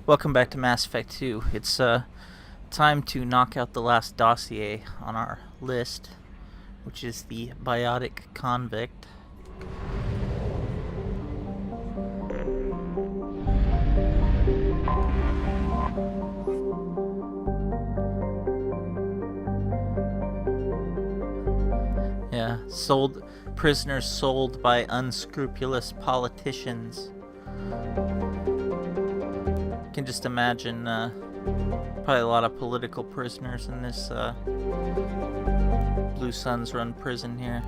Welcome back to Mass Effect 2. It's time to knock out the last dossier on our list, which is the biotic Convict. Yeah, prisoners sold by unscrupulous politicians. You can just imagine probably a lot of political prisoners in this Blue Suns run prison here.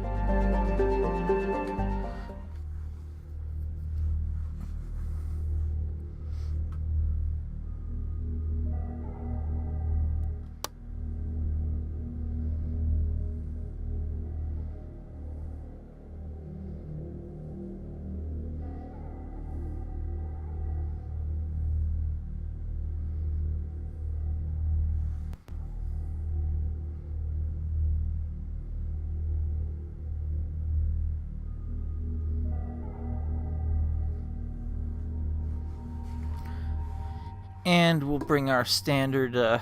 And we'll bring our standard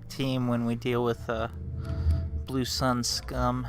team when we deal with Blue Sun scum.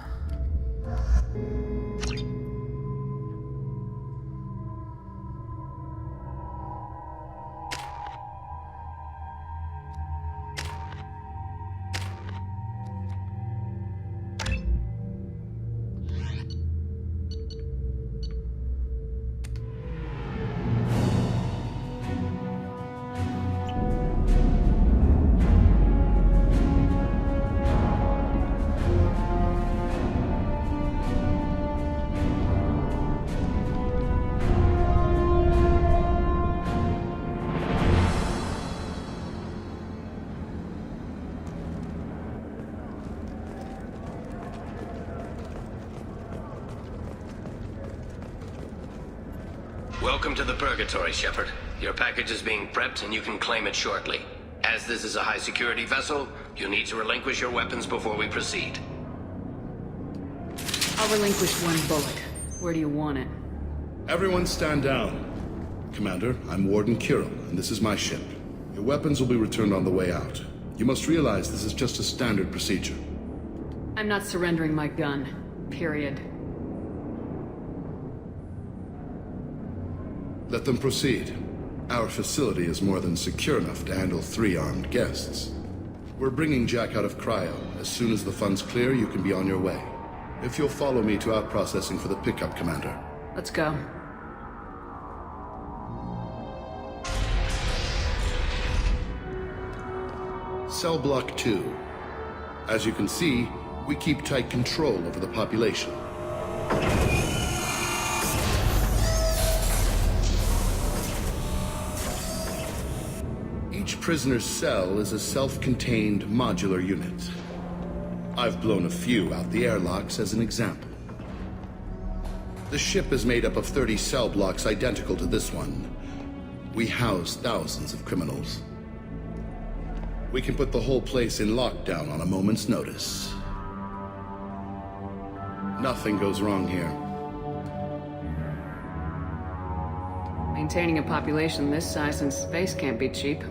Welcome to the Purgatory, Shepard. Your package is being prepped and you can claim it shortly. As this is a high-security vessel, you need to relinquish your weapons before we proceed. I'll relinquish one bullet. Where do you want it? Everyone stand down. Commander, I'm Warden Kirill, and this is my ship. Your weapons will be returned on the way out. You must realize this is just a standard procedure. I'm not surrendering my gun. Period. Let them proceed. Our facility is more than secure enough to handle 3 armed guests. We're bringing Jack out of cryo. As soon as the funds clear, you can be on your way. If you'll follow me to out processing for the pickup, Commander. Let's go. Cell Block 2. As you can see, we keep tight control over the population. Each prisoner's cell is a self-contained modular unit. I've blown a few out the airlocks as an example. The ship is made up of 30 cell blocks identical to this one. We house thousands of criminals. We can put the whole place in lockdown on a moment's notice. Nothing goes wrong here. Maintaining a population this size in space can't be cheap.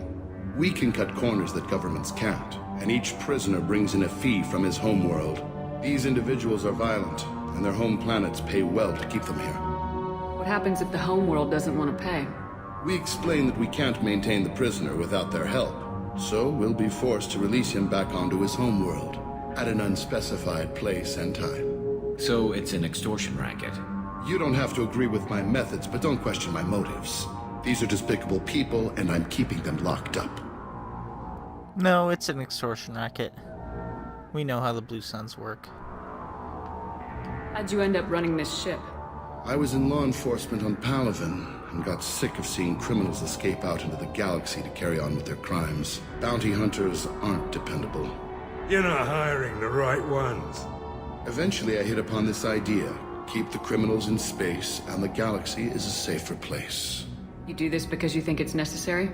We can cut corners that governments can't, and each prisoner brings in a fee from his homeworld. These individuals are violent, and their home planets pay well to keep them here. What happens if the homeworld doesn't want to pay? We explain that we can't maintain the prisoner without their help, so we'll be forced to release him back onto his homeworld, at an unspecified place and time. So it's an extortion racket? You don't have to agree with my methods, but don't question my motives. These are despicable people, and I'm keeping them locked up. No, it's an extortion racket. We know how the Blue Suns work. How'd you end up running this ship? I was in law enforcement on Palaven, and got sick of seeing criminals escape out into the galaxy to carry on with their crimes. Bounty hunters aren't dependable. You're not hiring the right ones. Eventually I hit upon this idea. Keep the criminals in space, and the galaxy is a safer place. You do this because you think it's necessary?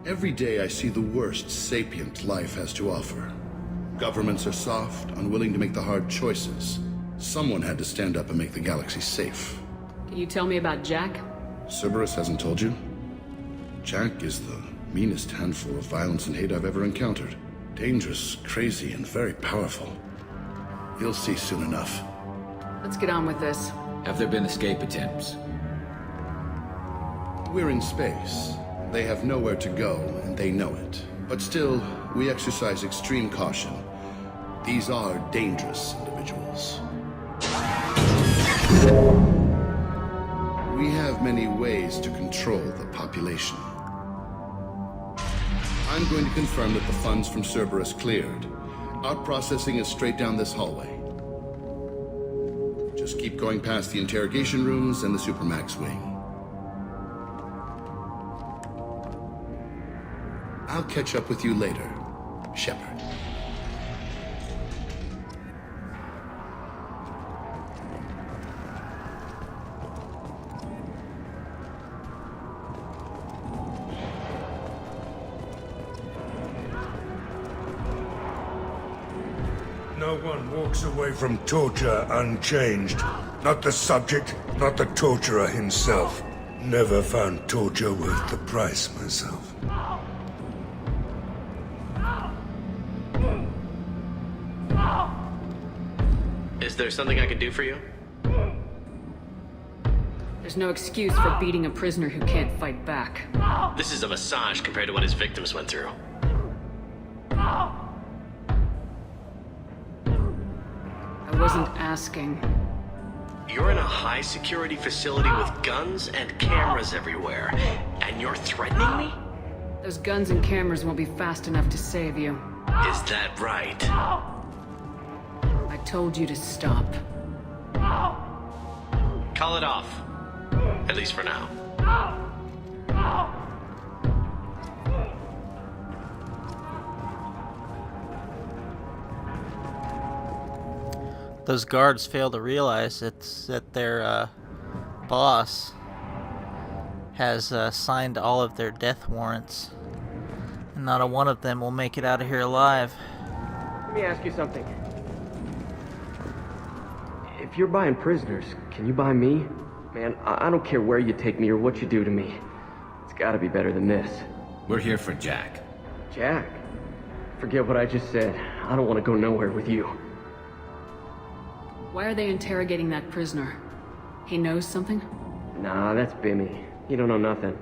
Every day I see the worst sapient life has to offer. Governments are soft, unwilling to make the hard choices. Someone had to stand up and make the galaxy safe. Can you tell me about Jack? Cerberus hasn't told you? Jack is the Meanest handful of violence and hate I've ever encountered. Dangerous, crazy, and very powerful. You'll see soon enough. Let's get on with this. Have there been escape attempts? We're in space. They have nowhere to go, and they know it. But still, we exercise extreme caution. These are dangerous individuals. We have many ways to control the population. I'm going to confirm that the funds from Cerberus cleared. Our processing is straight down this hallway. Just keep going past the interrogation rooms and the Supermax wing. I'll catch up with you later, Shepard. No one walks away from torture unchanged. Not the subject, not the torturer himself. Never found torture worth the price myself. Is there something I can do for you? There's no excuse for beating a prisoner who can't fight back. This is a massage compared to what his victims went through. I wasn't asking. You're in a high-security facility with guns and cameras everywhere, and you're threatening me? Those guns and cameras won't be fast enough to save you. Is that right? I told you to stop. Call it off. At least for now. Those guards fail to realize that their boss has signed all of their death warrants, and not a one of them will make it out of here alive. Let me ask you something. If you're buying prisoners, can you buy me? Man, I don't care where you take me or what you do to me. It's gotta be better than this. We're here for Jack. Jack? Forget what I just said. I don't want to go nowhere with you. Why are they interrogating that prisoner? He knows something? Nah, that's Bimmy. He don't know nothing.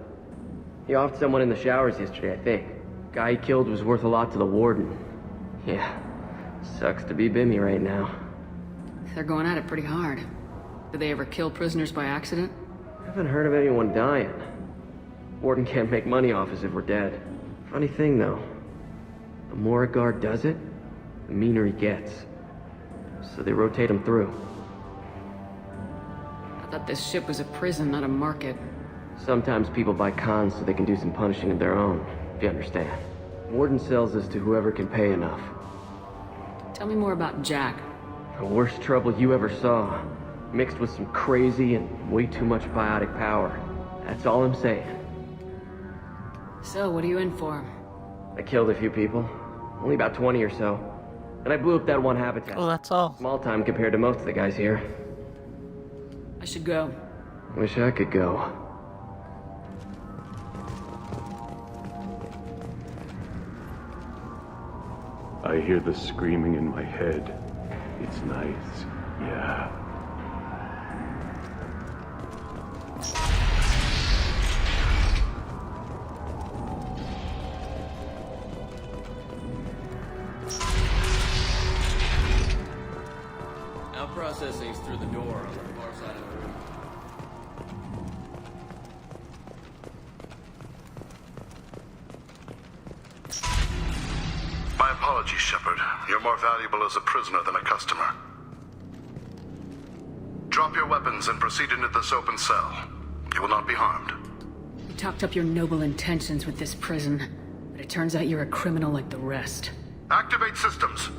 He offed someone in the showers yesterday, I think. Guy he killed was worth a lot to the warden. Yeah, sucks to be Bimmy right now. They're going at it pretty hard. Do they ever kill prisoners by accident? Haven't heard of anyone dying. Warden can't make money off us if we're dead. Funny thing, though. The more a guard does it, the meaner he gets. So they rotate him through. I thought this ship was a prison, not a market. Sometimes people buy cons so they can do some punishing of their own, if you understand. Warden sells us to whoever can pay enough. Tell me more about Jack. The worst trouble you ever saw. Mixed with some crazy and way too much biotic power. That's all I'm saying. So, what are you in for? I killed a few people. Only about 20 or so. And I blew up that one habitat. Oh, that's all. Small time compared to most of the guys here. I should go. Wish I could go. I hear the screaming in my head. It's nice, yeah. Now processing's through the door on the far side of the room. My apologies, Shepard. You're more valuable as a prisoner than a customer. Drop your weapons and proceed into this open cell. You will not be harmed. You talked up your noble intentions with this prison, but it turns out you're a criminal like the rest. Activate systems.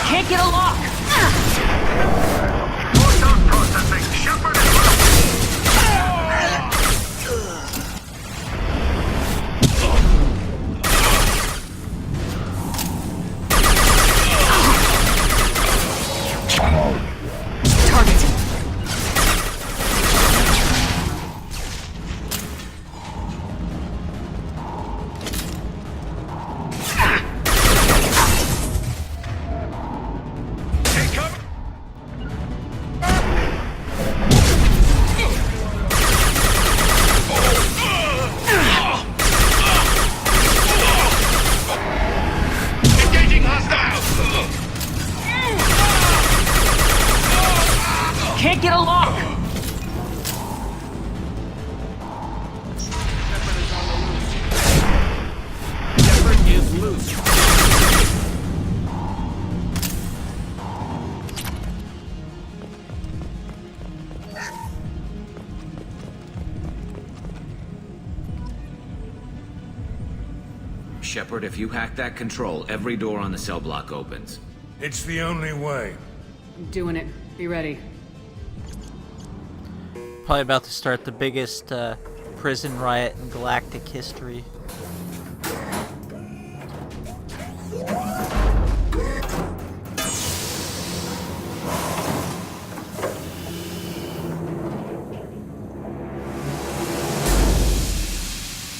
Can't get a lock! Lockdown processing. Shepard is Shepard, if you hack that control, every door on the cell block opens. It's the only way. I'm doing it. Be ready. Probably about to start the biggest prison riot in galactic history.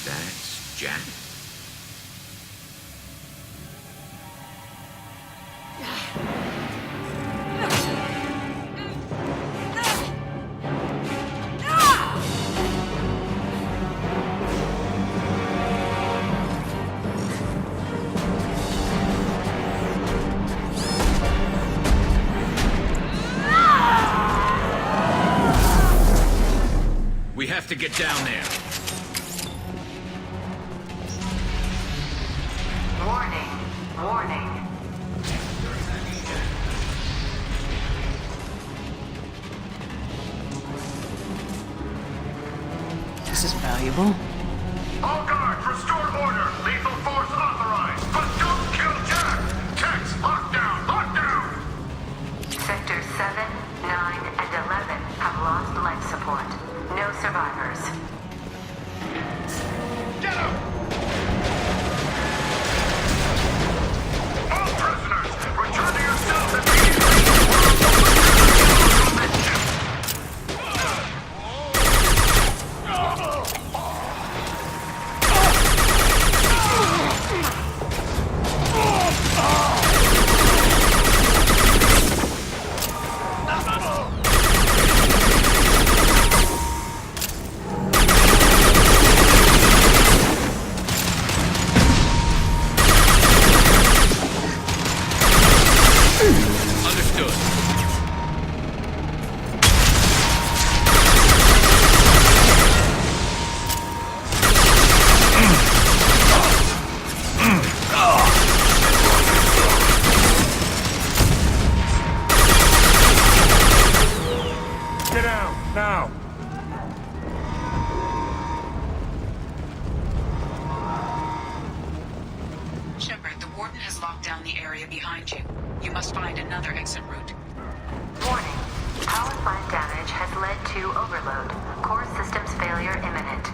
That's Jack? We have to get down there. Warning. Warning. This is valuable. All guards, restore order. Lethal force authorized. But don't kill Jack. Tex, lockdown, lockdown. Sectors 7, 9, and 11 have lost life support. No survivors. Get him! All prisoners, return to your cells immediately. Understood. Get out, now. Shepard, the Warden has locked down the area behind you. You must find another exit route. Warning. Power plant damage has led to overload. Core systems failure imminent.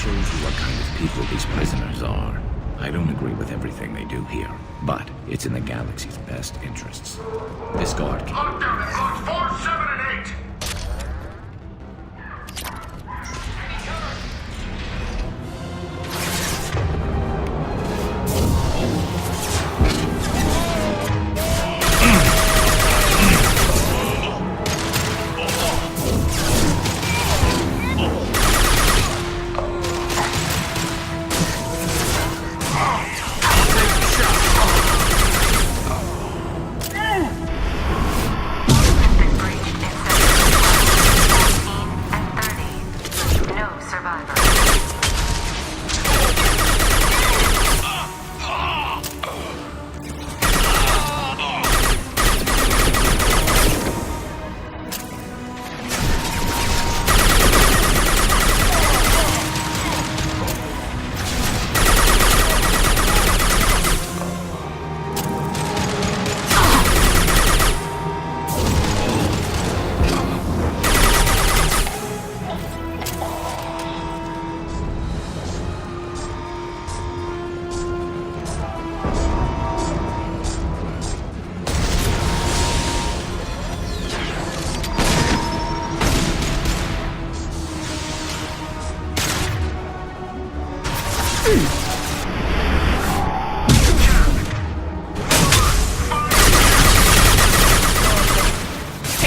Shows you what kind of people these prisoners are. I don't agree with everything they do here, but it's in the galaxy's best interests. This guard can... Lockdown at blocks 4, 7, and 8.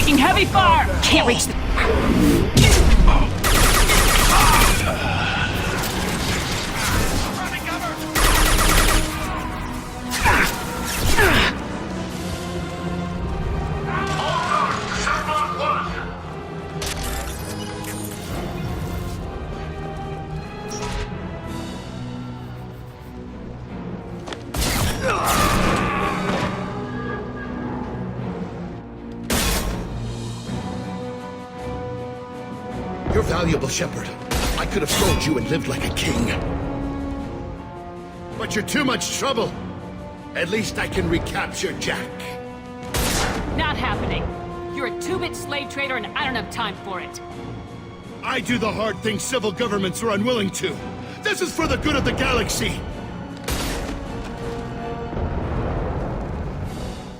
Taking heavy fire! Can't reach the... You're valuable, Shepard. I could have sold you and lived like a king. But you're too much trouble. At least I can recapture Jack. Not happening. You're a two-bit slave trader and I don't have time for it. I do the hard things civil governments are unwilling to. This is for the good of the galaxy.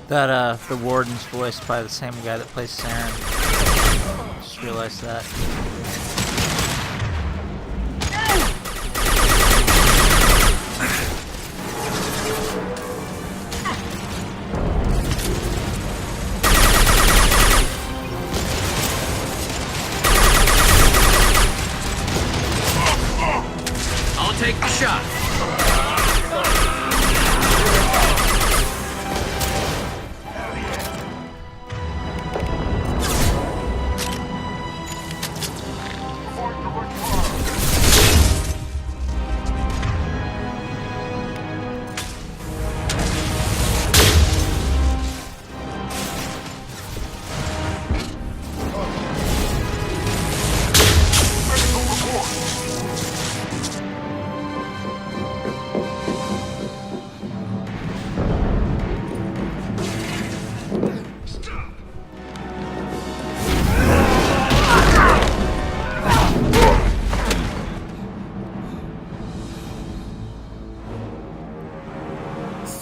That, the warden's voiced by the same guy that plays Saren. Just realized that. I'll take the shot.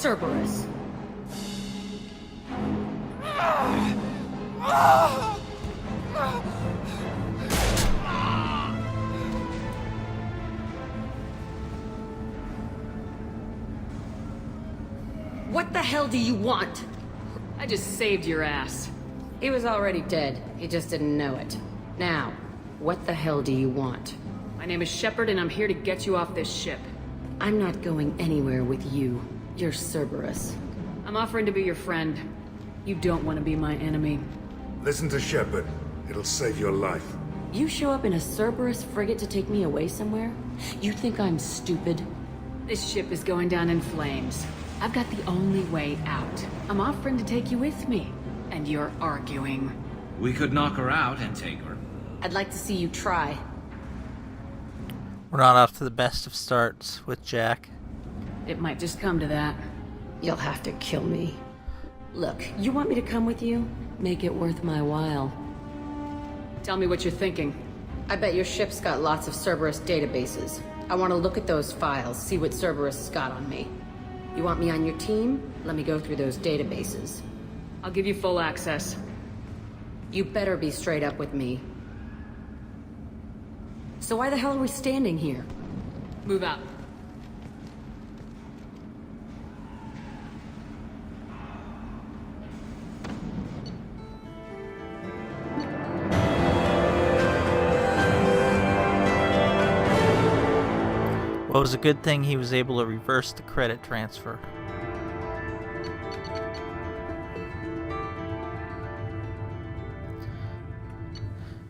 Cerberus. What the hell do you want? I just saved your ass. He was already dead. He just didn't know it. Now, what the hell do you want? My name is Shepard and I'm here to get you off this ship. I'm not going anywhere with you. You're Cerberus. I'm offering to be your friend. You don't want to be my enemy. Listen to Shepard. It'll save your life. You show up in a Cerberus frigate to take me away somewhere? You think I'm stupid? This ship is going down in flames. I've got the only way out. I'm offering to take you with me. And you're arguing. We could knock her out and take her. I'd like to see you try. We're not off to the best of starts with Jack. It might just come to that. You'll have to kill me. Look, you want me to come with you? Make it worth my while. Tell me what you're thinking. I bet your ship's got lots of Cerberus databases. I want to look at those files, see what Cerberus has got on me. You want me on your team? Let me go through those databases. I'll give you full access. You better be straight up with me. So why the hell are we standing here? Move out. Well, it was a good thing he was able to reverse the credit transfer.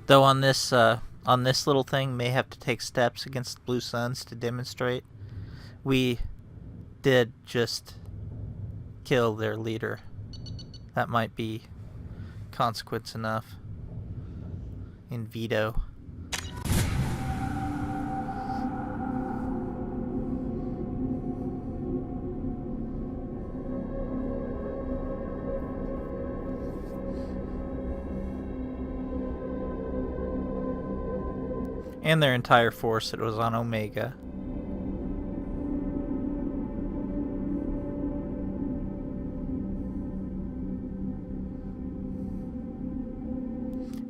Though on this little thing, may have to take steps against the Blue Suns to demonstrate. We did just kill their leader. That might be consequence enough. In veto. And their entire force that was on Omega.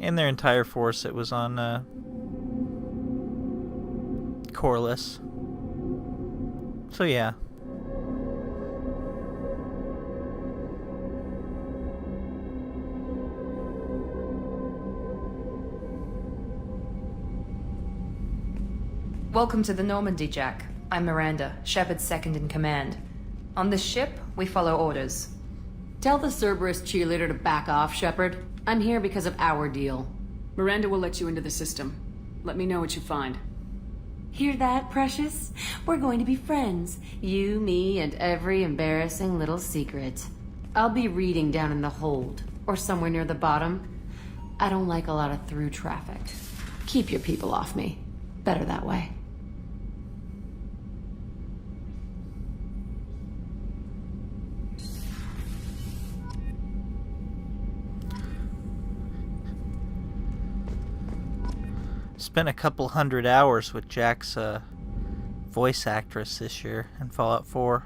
And their entire force that was on Corliss. So yeah. Welcome to the Normandy, Jack. I'm Miranda, Shepard's second in command. On this ship, we follow orders. Tell the Cerberus cheerleader to back off, Shepard. I'm here because of our deal. Miranda will let you into the system. Let me know what you find. Hear that, Precious? We're going to be friends. You, me, and every embarrassing little secret. I'll be reading down in the hold, or somewhere near the bottom. I don't like a lot of through traffic. Keep your people off me. Better that way. Spent a couple 100 hours with Jack's voice actress this year in Fallout 4.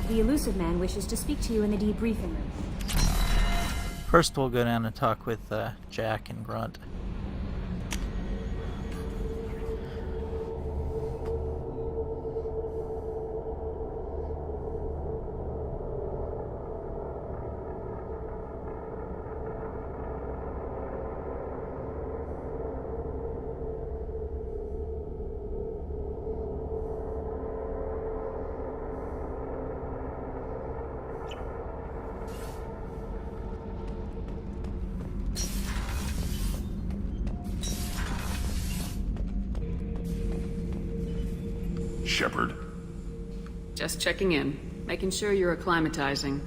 The elusive man wishes to speak to you in the debriefing room. First, we'll go down and talk with Jack and Grunt. Shepard. Just checking in. Making sure you're acclimatizing.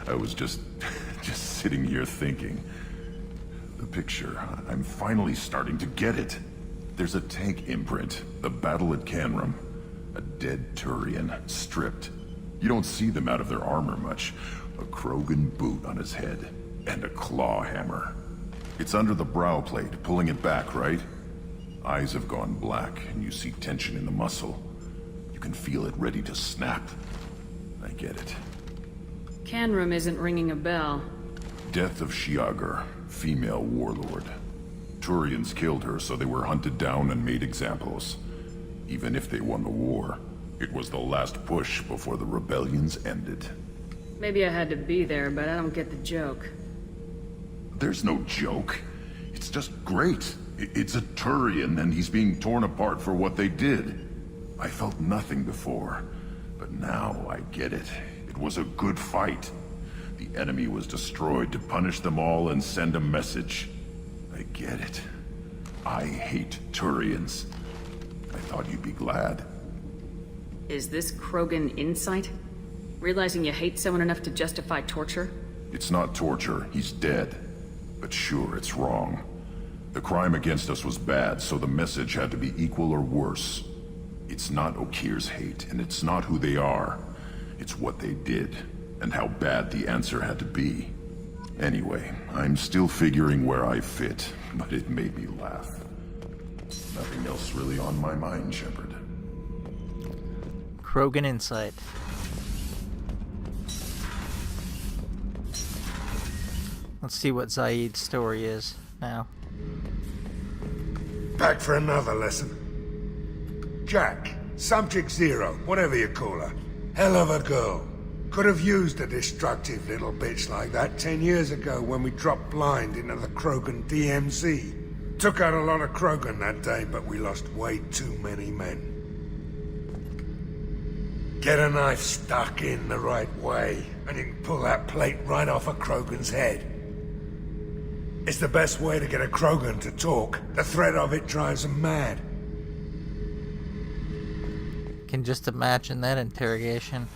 I was just sitting here thinking. The picture, I'm finally starting to get it. There's a tank imprint, the battle at Canrum. A dead Turian, stripped. You don't see them out of their armor much. A Krogan boot on his head, and a claw hammer. It's under the brow plate, pulling it back, right? Eyes have gone black, and you see tension in the muscle. You can feel it ready to snap. I get it. Canrum isn't ringing a bell. Death of Shiagar, female warlord. Turians killed her, so they were hunted down and made examples. Even if they won the war, it was the last push before the rebellions ended. Maybe I had to be there, but I don't get the joke. There's no joke. It's just great. It's a Turian, and he's being torn apart for what they did. I felt nothing before, but now I get it. It was a good fight. The enemy was destroyed to punish them all and send a message. I get it. I hate Turians. I thought you'd be glad. Is this Krogan insight? Realizing you hate someone enough to justify torture? It's not torture. He's dead. But sure, it's wrong. The crime against us was bad, so the message had to be equal or worse. It's not Okir's hate, and it's not who they are. It's what they did, and how bad the answer had to be. Anyway, I'm still figuring where I fit, but it made me laugh. Nothing else really on my mind, Shepard. Krogan insight. Let's see what Zaid's story is now. Back for another lesson. Jack, Subject Zero, whatever you call her. Hell of a girl. Could have used a destructive little bitch like that 10 years ago when we dropped blind into the Krogan DMZ. Took out a lot of Krogan that day, but we lost way too many men. Get a knife stuck in the right way, and you can pull that plate right off a Krogan's head. It's the best way to get a Krogan to talk. The threat of it drives them mad. Can just imagine that interrogation.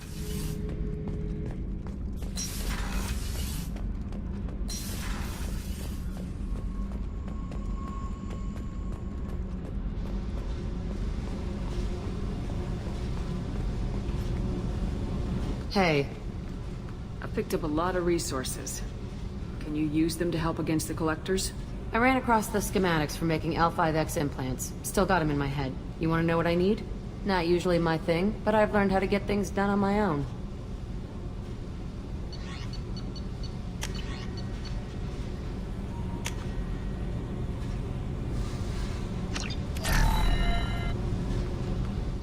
Hey. I picked up a lot of resources. Can you use them to help against the Collectors? I ran across the schematics for making L5X implants. Still got them in my head. You want to know what I need? Not usually my thing, but I've learned how to get things done on my own.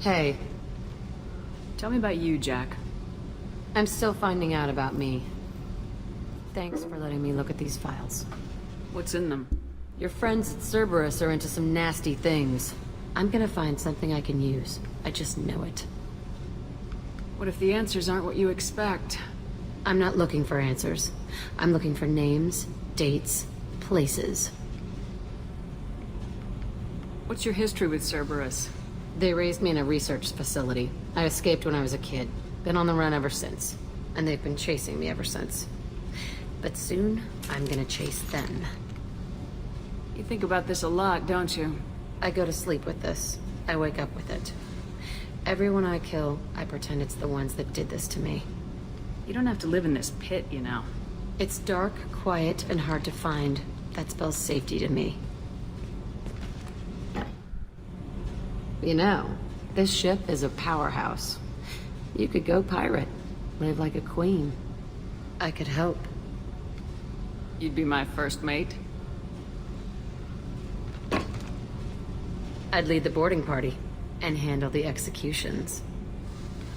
Hey. Tell me about you, Jack. I'm still finding out about me. Thanks for letting me look at these files. What's in them? Your friends at Cerberus are into some nasty things. I'm gonna find something I can use. I just know it. What if the answers aren't what you expect? I'm not looking for answers. I'm looking for names, dates, places. What's your history with Cerberus? They raised me in a research facility. I escaped when I was a kid. Been on the run ever since. And they've been chasing me ever since. But soon, I'm gonna chase them. You think about this a lot, don't you? I go to sleep with this. I wake up with it. Everyone I kill, I pretend it's the ones that did this to me. You don't have to live in this pit, you know. It's dark, quiet, and hard to find. That spells safety to me. You know, this ship is a powerhouse. You could go pirate, live like a queen. I could help. You'd be my first mate? I'd lead the boarding party and handle the executions.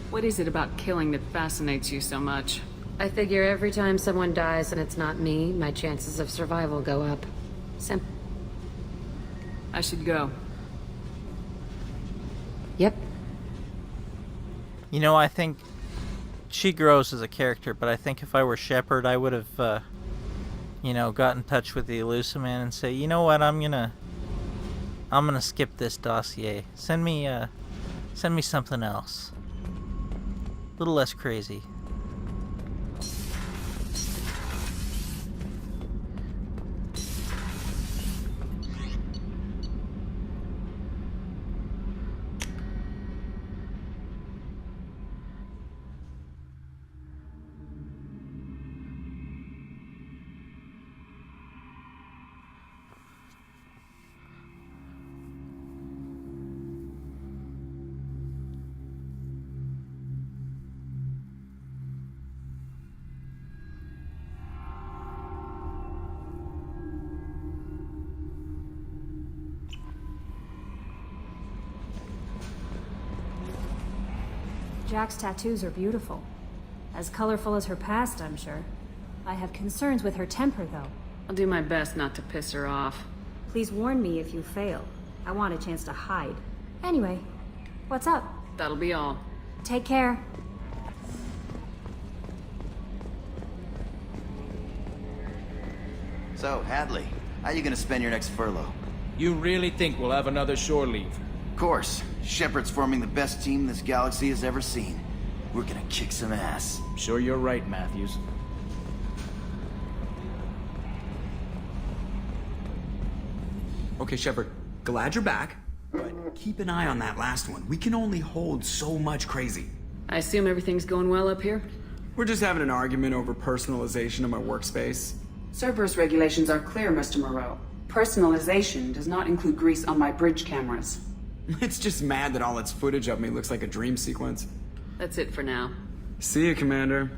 What is it about killing that fascinates you so much? I figure every time someone dies and it's not me, my chances of survival go up. Simple. I should go. Yep. You know, I think she grows as a character, but I think if I were Shepard, I would have, you know, got in touch with the Elusive Man and say, you know what, I'm gonna skip this dossier. Send me something else. A little less crazy. Jack's tattoos are beautiful. As colorful as her past, I'm sure. I have concerns with her temper, though. I'll do my best not to piss her off. Please warn me if you fail. I want a chance to hide. Anyway, what's up? That'll be all. Take care. So, Hadley, how you gonna spend your next furlough? You really think we'll have another shore leave? Of course. Shepard's forming the best team this galaxy has ever seen. We're gonna kick some ass. Sure you're right, Matthews. Okay, Shepard, glad you're back, but keep an eye on that last one. We can only hold so much crazy. I assume everything's going well up here? We're just having an argument over personalization of my workspace. Cerberus regulations are clear, Mr. Moreau. Personalization does not include grease on my bridge cameras. It's just mad that all its footage of me looks like a dream sequence. That's it for now. See you, Commander.